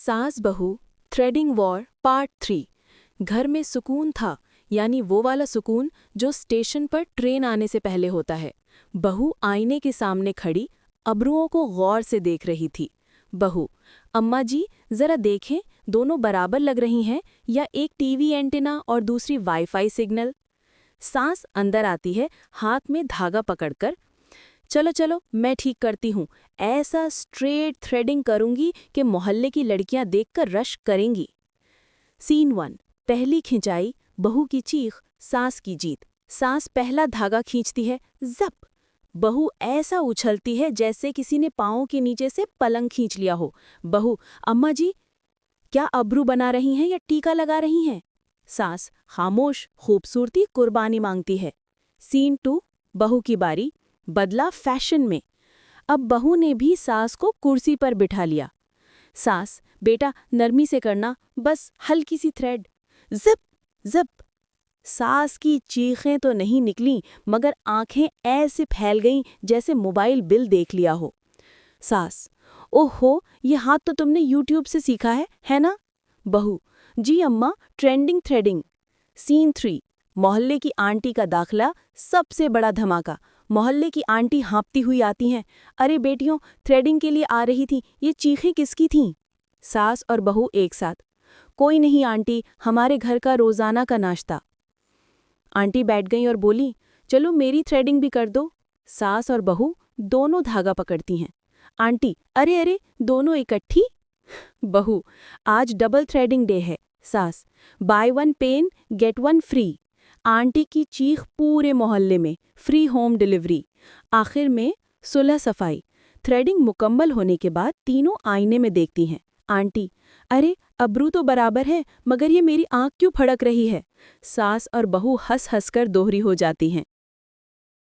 सास बहू threading war part 3। घर में सुकून था, यानी वो वाला सुकून जो स्टेशन पर ट्रेन आने से पहले होता है। बहू आईने के सामने खड़ी अब्रुओं को गौर से देख रही थी। बहू: अम्मा जी, जरा देखें, दोनों बराबर लग रही हैं या एक टीवी एंटीना और दूसरी वाईफाई सिग्नल। सास अंदर आती है, हाथ में धागा पकड़कर। चलो चलो, मैं ठीक करती हूँ। ऐसा स्ट्रेट थ्रेडिंग करूंगी कि मोहल्ले की लड़कियां देखकर रश करेंगी। सीन 1। पहली खिंचाई, बहू की चीख, सास की जीत। सास पहला धागा खींचती है, जप। बहू ऐसा उछलती है जैसे किसी ने पाँव के नीचे से पलंग खींच लिया हो। बहू: अम्मा जी, क्या अब्रू बना रही हैं या टीका लगा रही हैं? सास खामोश, खूबसूरती कुर्बानी मांगती है। सीन 2। बहू की बारी, बदला फैशन में। अब बहू ने भी सास को कुर्सी पर बिठा लिया। सास: बेटा नरमी से करना, बस हल्की सी थ्रेड। Zip zip. सास की चीखें तो नहीं निकलीं, मगर आंखें ऐसे फैल गईं जैसे मोबाइल बिल देख लिया हो। सास: ओहो, ये हाथ तो तुमने यूट्यूब से सीखा है ना? बहू: जी अम्मा, ट्रेंडिंग थ्रेडिंग। सीन 3। मोहल्ले की आंटी का दाखला, सबसे बड़ा धमाका। मोहल्ले की आंटी हाँपती हुई आती हैं। अरे बेटियों, थ्रेडिंग के लिए आ रही थी, ये चीखें किसकी थीं? सास और बहू एक साथ: कोई नहीं आंटी, हमारे घर का रोजाना का नाश्ता। आंटी बैठ गईं और बोली, चलो मेरी थ्रेडिंग भी कर दो। सास और बहू दोनों धागा पकड़ती हैं। आंटी: अरे अरे, दोनों इकट्ठी? बहू: आज डबल थ्रेडिंग डे है। सास: buy one pen get one free. Aunty की चीख पूरे मोहल्ले में, फ्री होम डिलीवरी। आखिर में सुलह सफाई। थ्रेडिंग मुकम्मल होने के बाद तीनों आईने में देखती हैं। आंटी: अरे अब्रू तो बराबर है, मगर ये मेरी आंख क्यों फड़क रही है? सास और बहू हंस हंस कर दोहरी हो जाती हैं।